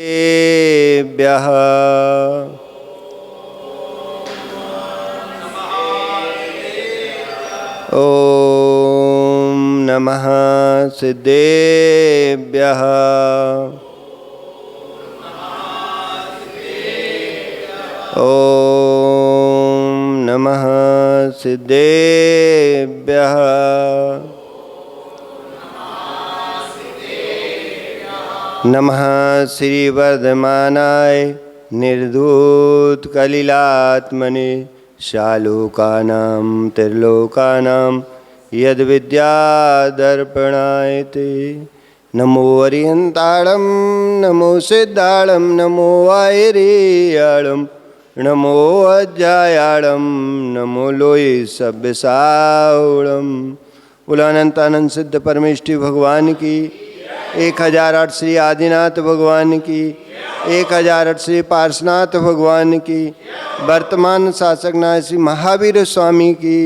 देभ्यः ॐ नमः सिद्धेभ्यः ॐ नमः सिद्धेभ्यः नमः श्री वर्धमानाय निर्धूत कलिलात्मने शालोकानां त्रिलोकानां यद्विद्यादर्पणाय ते नमो अरिहन्ताणं नमो सिद्धाणं नमो वायरेयाणं नमो अज्जायाणं नमो लोये सभ्यसाहुणं। बोलानंतानंद सिद्ध परमेष्टि भगवान की 1008 श्री आदिनाथ भगवान की 1008 श्री पार्श्वनाथ भगवान की वर्तमान शासकनाथ श्री महावीर स्वामी की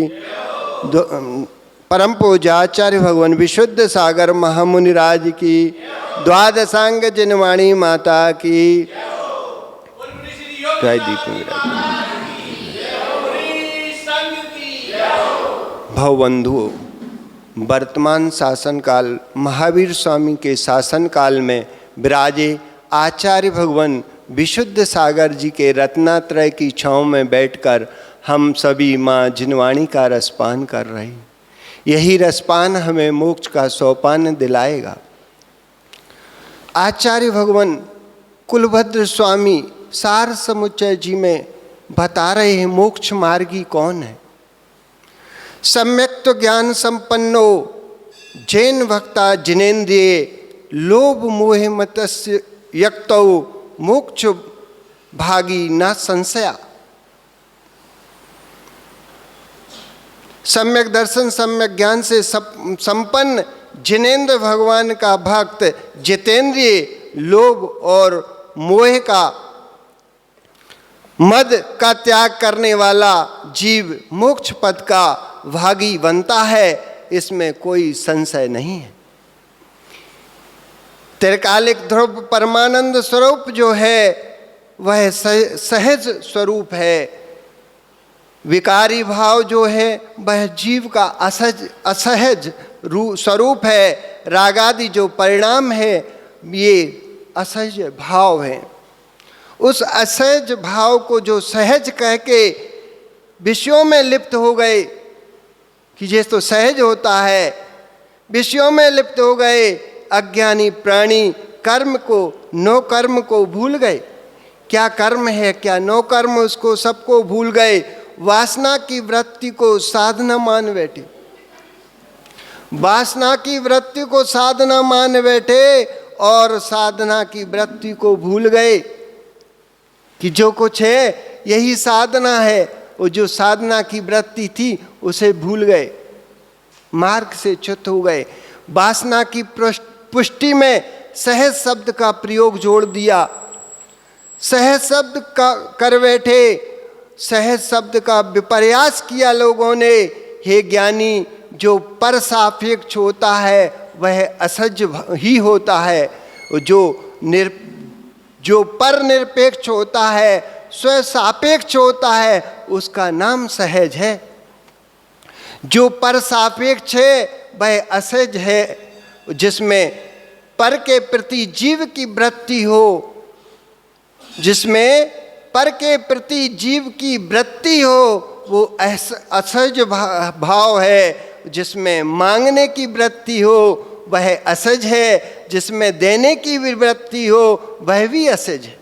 परम पूज्याचार्य भगवान विशुद्ध सागर महामुनिराज की द्वादशांग जिनवाणी माता की जय। दीप भवबंधुओं, वर्तमान शासन काल महावीर स्वामी के शासन काल में विराजे आचार्य भगवान विशुद्ध सागर जी के रत्नात्रय की छाँव में बैठकर हम सभी माँ जिनवाणी का रसपान कर रहे हैं। यही रसपान हमें मोक्ष का सोपान दिलाएगा। आचार्य भगवान कुलभद्र स्वामी सार समुच्चय जी में बता रहे हैं मोक्ष मार्गी कौन है। सम्यक्त ज्ञान संपन्नो जैन भक्ता जिनेन्द्रिये लोभ मोह मतस्य यक्तौ मोक्ष भागी न संशया। सम्यक दर्शन सम्यक ज्ञान से संपन्न जिनेन्द्र भगवान का भक्त जितेंद्रिय लोभ और मोह का मद का त्याग करने वाला जीव मोक्ष पद का भागी बनता है, इसमें कोई संशय नहीं है। त्रिकालिक ध्रुव परमानंद स्वरूप जो है वह सहज स्वरूप है। विकारी भाव जो है वह जीव का असहज स्वरूप है। रागादि जो परिणाम है ये असहज भाव है। उस असहज भाव को जो सहज कह के विषयों में लिप्त हो गए कि ये तो सहज होता है, विषयों में लिप्त हो गए अज्ञानी प्राणी कर्म को नो कर्म को भूल गए। क्या कर्म है क्या नो कर्म उसको सबको भूल गए। वासना की वृत्ति को साधना मान बैठे, वासना की वृत्ति को साधना मान बैठे और साधना की वृत्ति को भूल गए कि जो कुछ है यही साधना है। वो जो साधना की वृत्ति थी उसे भूल गए, मार्ग से च्युत हो गए। वासना की पुष्टि में सहज शब्द का प्रयोग जोड़ दिया। सहज शब्द का कर बैठे, सहज शब्द का विपर्यास किया लोगों ने। हे ज्ञानी, जो पर सापेक्ष होता है वह असहज ही होता है। जो पर निरपेक्ष होता है, स्व सापेक्ष होता है, उसका नाम सहज है। जो पर सापेक्ष है वह असहज है। जिसमें पर के प्रति जीव की वृत्ति हो, जिसमें पर के प्रति जीव की वृत्ति हो वो असहज भाव है। जिसमें मांगने की वृत्ति हो वह असहज है। जिसमें देने की वृत्ति हो वह भी असहज है।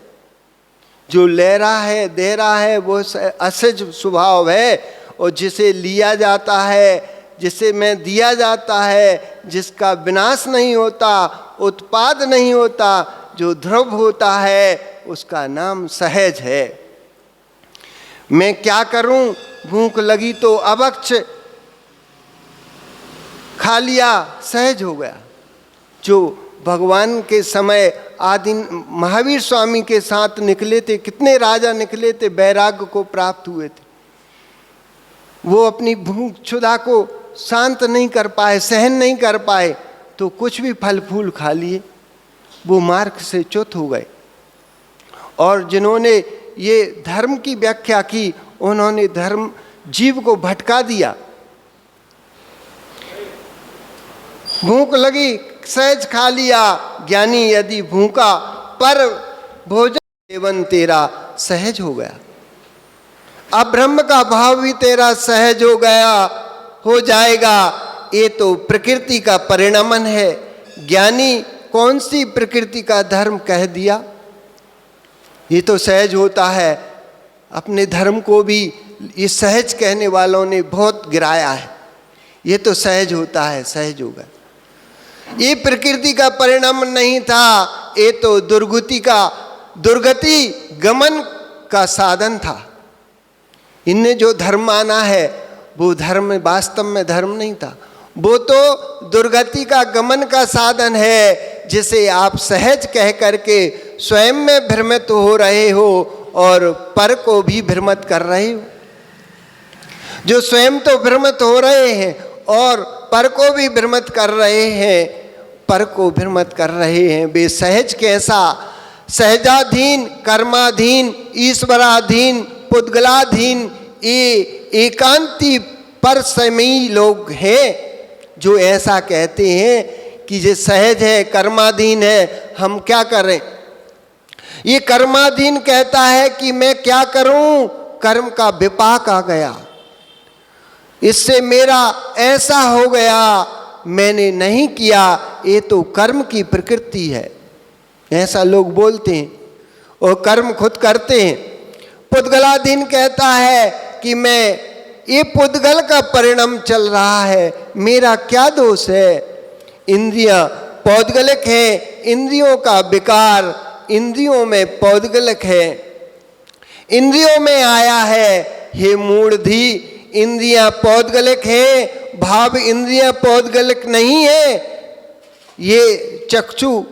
जो ले रहा है दे रहा है वो असहज स्वभाव है। और जिसे लिया जाता है, जिसे में दिया जाता है, जिसका विनाश नहीं होता, उत्पाद नहीं होता, जो ध्रुव होता है उसका नाम सहज है। मैं क्या करूं, भूख लगी तो अभक्ष खा लिया, सहज हो गया। जो भगवान के समय आदि महावीर स्वामी के साथ निकले थे, कितने राजा निकले थे, वैराग्य को प्राप्त हुए थे। वो अपनी भूख क्षुधा को शांत नहीं कर पाए, सहन नहीं कर पाए, तो कुछ भी फल फूल खा लिए, वो मार्ग से च्युत हो गए। और जिन्होंने ये धर्म की व्याख्या की, उन्होंने धर्म जीव को भटका दिया। भूख लगी सहज खा लिया, ज्ञानी यदि भूखा पर भोजन सेवन तेरा सहज हो गया। अब ब्रह्म का भाव भी तेरा सहज हो गया, हो जाएगा। ये तो प्रकृति का परिणमन है। ज्ञानी कौन सी प्रकृति का धर्म कह दिया? ये तो सहज होता है। अपने धर्म को भी ये सहज कहने वालों ने बहुत गिराया है। ये तो सहज होता है, सहज होगा। ये प्रकृति का परिणाम नहीं था, ये तो दुर्गति गमन का साधन था। इनने जो धर्म माना है वो धर्म वास्तव में धर्म नहीं था, वो तो दुर्गति का गमन का साधन है, जिसे आप सहज कह करके स्वयं में भ्रमित हो रहे हो और पर को भी भ्रमित कर रहे हो। जो स्वयं तो भ्रमित हो रहे हैं और पर को भी भ्रमित कर रहे हैं, पर को भ्रमित कर रहे हैं, वे सहज कैसा? सहजाधीन, कर्माधीन, ईश्वराधीन, पुद्गलाधीन, ये एकांती पर समयी लोग हैं जो ऐसा कहते हैं कि ये सहज है, कर्माधीन है, हम क्या करें? ये कर्माधीन कहता है कि मैं क्या करूं, कर्म का विपाक आ गया, इससे मेरा ऐसा हो गया, मैंने नहीं किया, ये तो कर्म की प्रकृति है, ऐसा लोग बोलते हैं और कर्म खुद करते हैं। पुद्गलाधीन कहता है कि मैं, ये पुद्गल का परिणाम चल रहा है, मेरा क्या दोष है? इंद्रियां पौद्गलिक है, इंद्रियों का विकार इंद्रियों में पौद्गलिक है, इंद्रियों में आया है। हे मूढ़धी, इंद्रियां पौद्गलिक है, भाव इंद्रियां पौद्गलिक नहीं है। ये चक्षु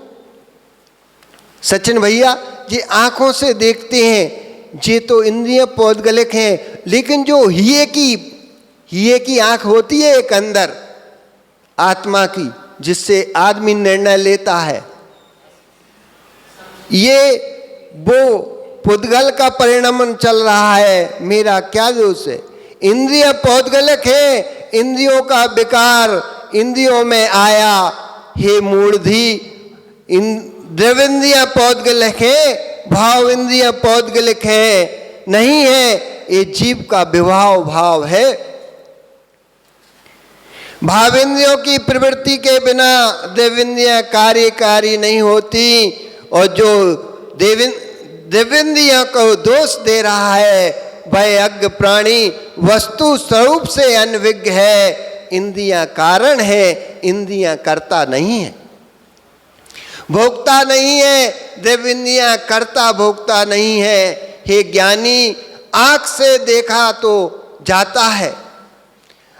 सचिन भैया ये आंखों से देखते हैं, ये तो इंद्रियां पौद्गलिक हैं, लेकिन जो हिये की आंख होती है एक अंदर आत्मा की, जिससे आदमी निर्णय लेता है, ये वो पुद्गल का परिणाम चल रहा है, मेरा क्या दोष है? इंद्रिय पौद्गलिक है, इंद्रियों का विकार इंद्रियों में आया। हे मूढ़धी, द्रव्येंद्रिय पौद्गलिक है, भाव इंद्रिय पौद्गलिक है नहीं है, ये जीव का विभाव भाव है। भावेंद्रियों की प्रवृत्ति के बिना देवेंद्रियां कार्यकारी नहीं होती, और जो देवेंद्रियों को दोष दे रहा है वह अज्ञ प्राणी वस्तु स्वरूप से अनविज्ञ है। इंद्रियां कारण है, इंद्रियां कर्ता नहीं है, भोक्ता नहीं है। देवेंद्रियां कर्ता भोक्ता नहीं है। हे ज्ञानी, आंख से देखा तो जाता है,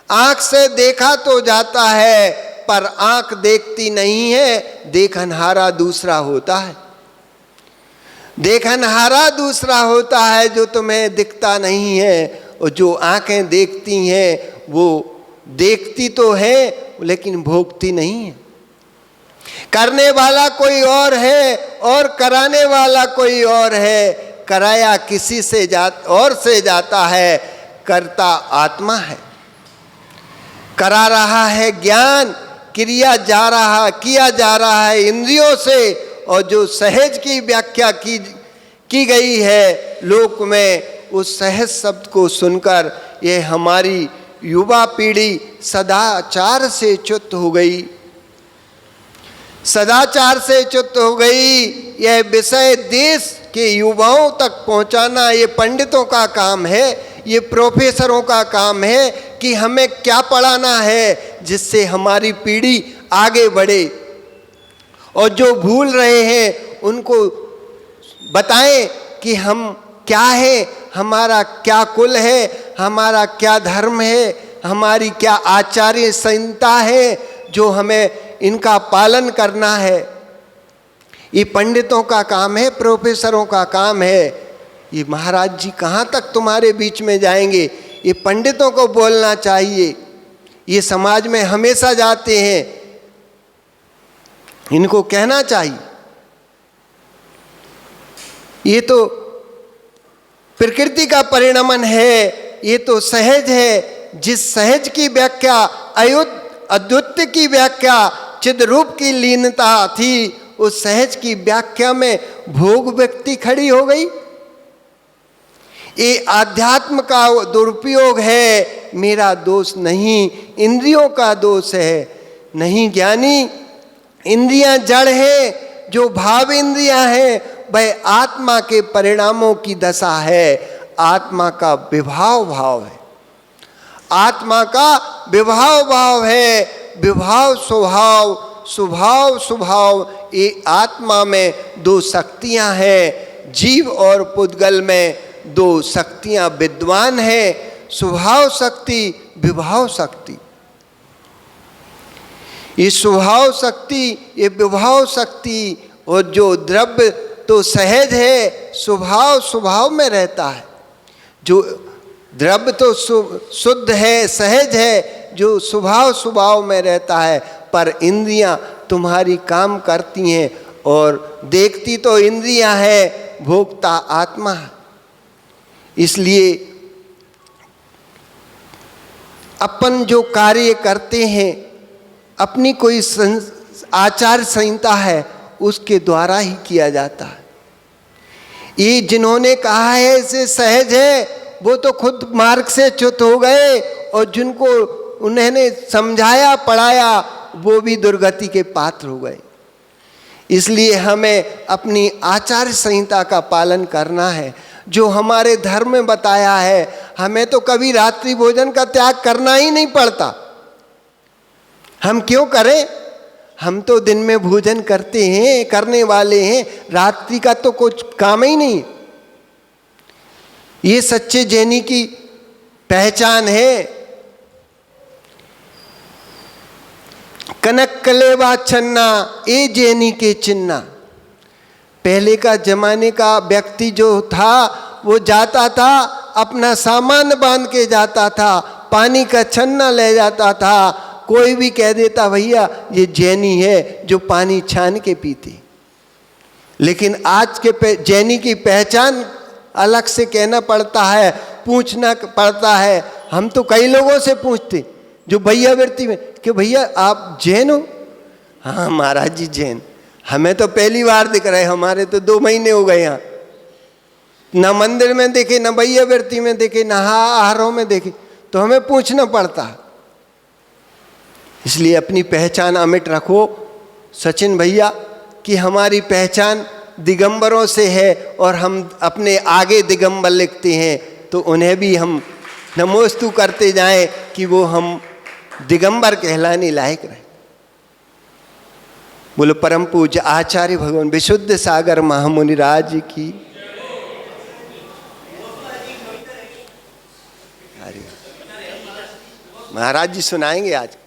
आंख से देखा तो जाता है, पर आंख देखती नहीं है, देखनहारा दूसरा होता है। देखनहारा दूसरा होता है जो तुम्हें दिखता नहीं है, और जो आंखें देखती हैं वो देखती तो है लेकिन भोगती नहीं है। करने वाला कोई और है और कराने वाला कोई और है। कराया किसी से और से जाता है, करता आत्मा है। करा रहा है ज्ञान, किया जा रहा है इंद्रियों से, और जो सहज की व्याख्या की गई है लोक में, उस सहज शब्द को सुनकर ये हमारी युवा पीढ़ी सदाचार से च्युत हो गई, सदाचार से च्युत हो गई। यह विषय देश के युवाओं तक पहुंचाना ये पंडितों का काम है, ये प्रोफेसरों का काम है कि हमें क्या पढ़ाना है जिससे हमारी पीढ़ी आगे बढ़े, और जो भूल रहे हैं उनको बताएं कि हम क्या है, हमारा क्या कुल है, हमारा क्या धर्म है, हमारी क्या आचार्य संहिता है, जो हमें इनका पालन करना है। ये पंडितों का काम है, प्रोफेसरों का काम है। ये महाराज जी कहाँ तक तुम्हारे बीच में जाएंगे? ये पंडितों को बोलना चाहिए। ये समाज में हमेशा जाते हैं, इनको कहना चाहिए। ये तो प्रकृति का परिणमन है, ये तो सहज है। जिस सहज की व्याख्या अद्वितीय की व्याख्या चिद रूप की लीनता थी, उस सहज की व्याख्या में भोग व्यक्ति खड़ी हो गई। ये आध्यात्म का दुरुपयोग है, मेरा दोष नहीं, इंद्रियों का दोष है। नहीं ज्ञानी, इंद्रियां जड़ है, जो भाव इंद्रियां हैं वह आत्मा के परिणामों की दशा है। आत्मा का विभाव भाव है, आत्मा का विभाव भाव है। विभाव स्वभाव, स्वभाव स्वभाव, ये आत्मा में दो शक्तियां हैं। जीव और पुद्गल में दो शक्तियां विद्वान हैं, स्वभाव शक्ति, विभाव शक्ति। ये स्वभाव शक्ति, ये विभाव शक्ति, और जो द्रव्य तो सहज है, स्वभाव स्वभाव में रहता है। जो द्रव्य तो शुद्ध है, सहज है, जो स्वभाव स्वभाव में रहता है। पर इंद्रियां तुम्हारी काम करती हैं, और देखती तो इंद्रियां है, भोगता आत्मा है। इसलिए अपन जो कार्य करते हैं, अपनी कोई आचार संहिता है, उसके द्वारा ही किया जाता है। ये जिन्होंने कहा है इसे सहज है, वो तो खुद मार्ग से च्युत हो गए, और जिनको उन्होंने समझाया पढ़ाया वो भी दुर्गति के पात्र हो गए। इसलिए हमें अपनी आचार संहिता का पालन करना है, जो हमारे धर्म में बताया है। हमें तो कभी रात्रि भोजन का त्याग करना ही नहीं पड़ता। हम क्यों करें? हम तो दिन में भोजन करते हैं, करने वाले हैं, रात्रि का तो कुछ काम ही नहीं। ये सच्चे जैनी की पहचान है। कनक कलेवा छन्ना, ए जैनी के चिन्ना। पहले का जमाने का व्यक्ति जो था, वो जाता था, अपना सामान बांध के जाता था, पानी का छन्ना ले जाता था। कोई भी कह देता भैया ये जैनी है जो पानी छान के पीती। लेकिन आज के जैनी की पहचान अलग से कहना पड़ता है, पूछना पड़ता है। हम तो कई लोगों से पूछते जो भैया वृत्ति में कि भैया आप जैन हो? हाँ महाराज जी जैन। हमें तो पहली बार दिख रहे, हमारे तो 2 महीने हो गए यहाँ। ना मंदिर में देखे, ना भैया वृत्ति में देखे, ना आहारों में देखे, तो हमें पूछना पड़ता है। इसलिए अपनी पहचान अमिट रखो सचिन भैया, कि हमारी पहचान दिगंबरों से है, और हम अपने आगे दिगंबर लिखते हैं, तो उन्हें भी हम नमोस्तु करते जाएं कि वो हम दिगंबर कहलाने लायक रहे। बोलो परम पूज्य आचार्य भगवान विशुद्ध सागर महामुनि राज की। महाराज जी सुनाएंगे आज।